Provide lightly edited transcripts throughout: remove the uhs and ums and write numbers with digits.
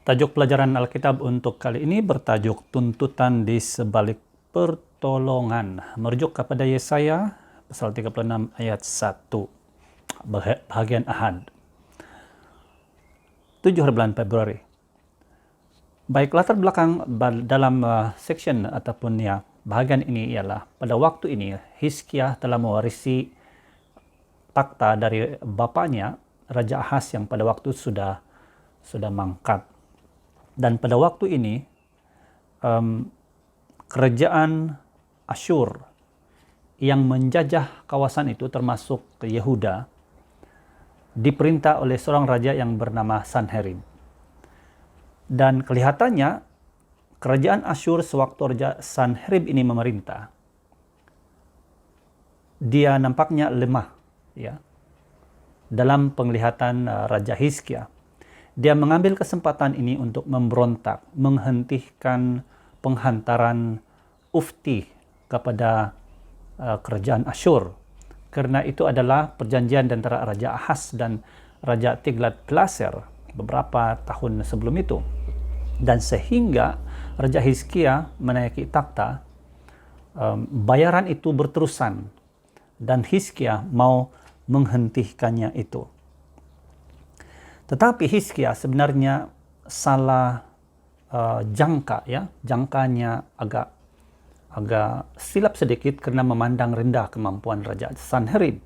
Tajuk pelajaran Alkitab untuk kali ini bertajuk Tuntutan di Sebalik Pertolongan. Merujuk kepada Yesaya pasal 36 ayat 1, bahagian Ahad. 7 hari bulan Februari. Baik, latar belakang dalam section ataupun bahagian ini ialah pada waktu ini Hizkia telah mewarisi takhta dari bapaknya Raja Ahaz yang pada waktu sudah mangkat. Dan pada waktu ini kerajaan Asyur yang menjajah kawasan itu termasuk Yehuda diperintah oleh seorang raja yang bernama Sanherib. Dan kelihatannya kerajaan Asyur sewaktu Raja Sanherib ini memerintah, dia nampaknya lemah dalam penglihatan Raja Hizkia. Dia mengambil kesempatan ini untuk memberontak, menghentikan penghantaran Ufti kepada kerajaan Asyur. Karena itu adalah perjanjian antara Raja Ahaz dan Raja Tiglat-Pileser beberapa tahun sebelum itu. Dan sehingga Raja Hizkia menaiki takhta, bayaran itu berterusan dan Hizkia mau menghentikannya itu. Tetapi Hizkia sebenarnya salah jangkanya agak silap sedikit karena memandang rendah kemampuan Raja Sanherib.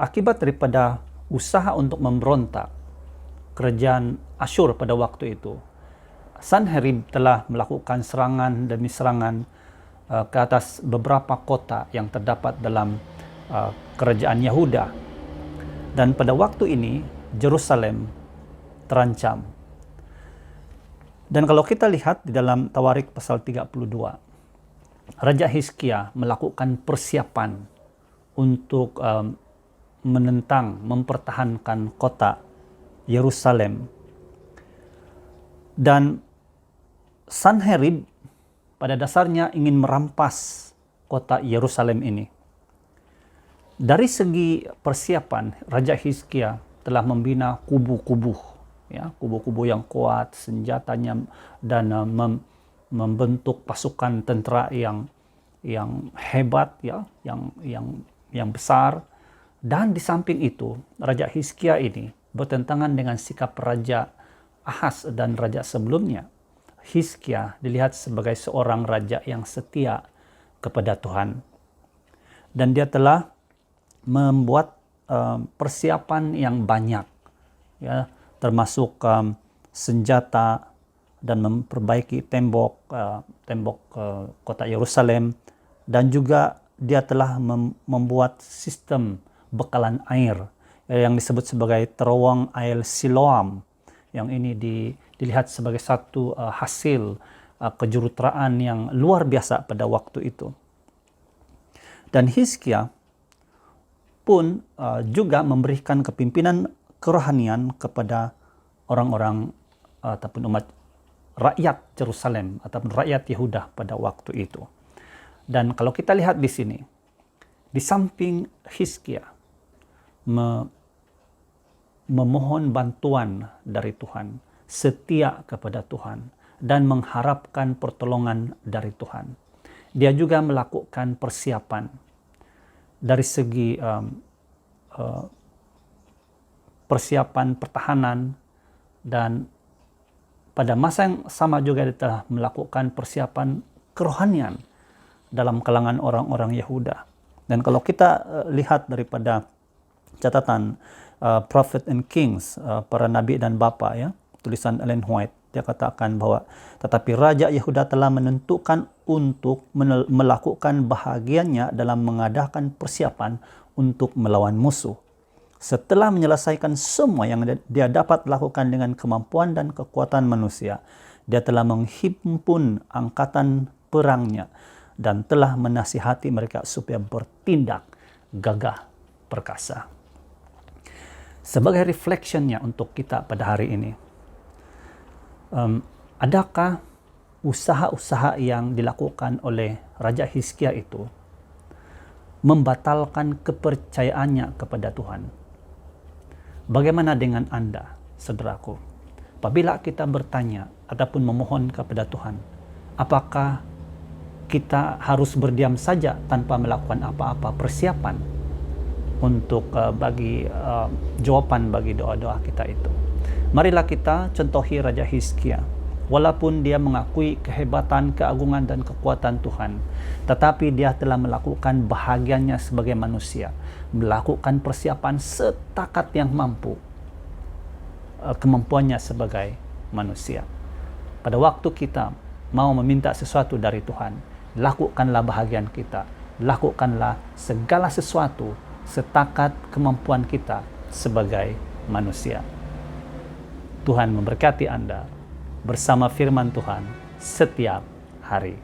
Akibat daripada usaha untuk memberontak kerajaan Asyur pada waktu itu, Sanherib telah melakukan serangan demi serangan ke atas beberapa kota yang terdapat dalam kerajaan Yehuda. Dan pada waktu ini, Jerusalem terancam. Dan kalau kita lihat di dalam Tawarik pasal 32, Raja Hizkia melakukan persiapan untuk mempertahankan kota Yerusalem. Dan Sanherib pada dasarnya ingin merampas kota Yerusalem ini. Dari segi persiapan, Raja Hizkia telah membina kubu-kubu yang kuat, senjatanya, dan membentuk pasukan tentera yang hebat, yang besar. Dan di samping itu, Raja Hizkia ini bertentangan dengan sikap Raja Ahaz dan raja sebelumnya. Hizkia dilihat sebagai seorang raja yang setia kepada Tuhan. Dan dia telah membuat persiapan yang banyak, termasuk senjata dan memperbaiki tembok kota Yerusalem, dan juga dia telah membuat sistem bekalan air yang disebut sebagai terowong air Siloam, yang ini dilihat sebagai satu hasil kejuruteraan yang luar biasa pada waktu itu. Dan Hizkia pun juga memberikan kepimpinan kerohanian kepada orang-orang ataupun umat rakyat Jerusalem ataupun rakyat Yehuda pada waktu itu. Dan kalau kita lihat di sini, di samping Hizkia memohon bantuan dari Tuhan, setia kepada Tuhan, dan mengharapkan pertolongan dari Tuhan, dia juga melakukan persiapan dari segi persiapan pertahanan, dan pada masa yang sama juga dia telah melakukan persiapan kerohanian dalam kalangan orang-orang Yehuda. Dan kalau kita lihat daripada catatan Prophet and Kings, para nabi dan bapa, tulisan Ellen White, dia katakan bahwa tetapi Raja Yehuda telah menentukan untuk melakukan bahagiannya dalam mengadakan persiapan untuk melawan musuh. Setelah menyelesaikan semua yang dia dapat lakukan dengan kemampuan dan kekuatan manusia, dia telah menghimpun angkatan perangnya dan telah menasihati mereka supaya bertindak gagah perkasa. Sebagai reflectionnya untuk kita pada hari ini, adakah usaha-usaha yang dilakukan oleh Raja Hizkia itu membatalkan kepercayaannya kepada Tuhan? Bagaimana dengan Anda, saudaraku? apabila kita bertanya ataupun memohon kepada Tuhan, apakah kita harus berdiam saja tanpa melakukan apa-apa persiapan untuk bagi jawaban bagi doa-doa kita itu? Marilah kita contohi Raja Hizkia. Walaupun dia mengakui kehebatan, keagungan, dan kekuatan Tuhan, tetapi dia telah melakukan bahagiannya sebagai manusia, melakukan persiapan setakat yang mampu kemampuannya sebagai manusia. Pada waktu kita mau meminta sesuatu dari Tuhan, lakukanlah bahagian kita, lakukanlah segala sesuatu setakat kemampuan kita sebagai manusia. Tuhan memberkati Anda bersama firman Tuhan setiap hari.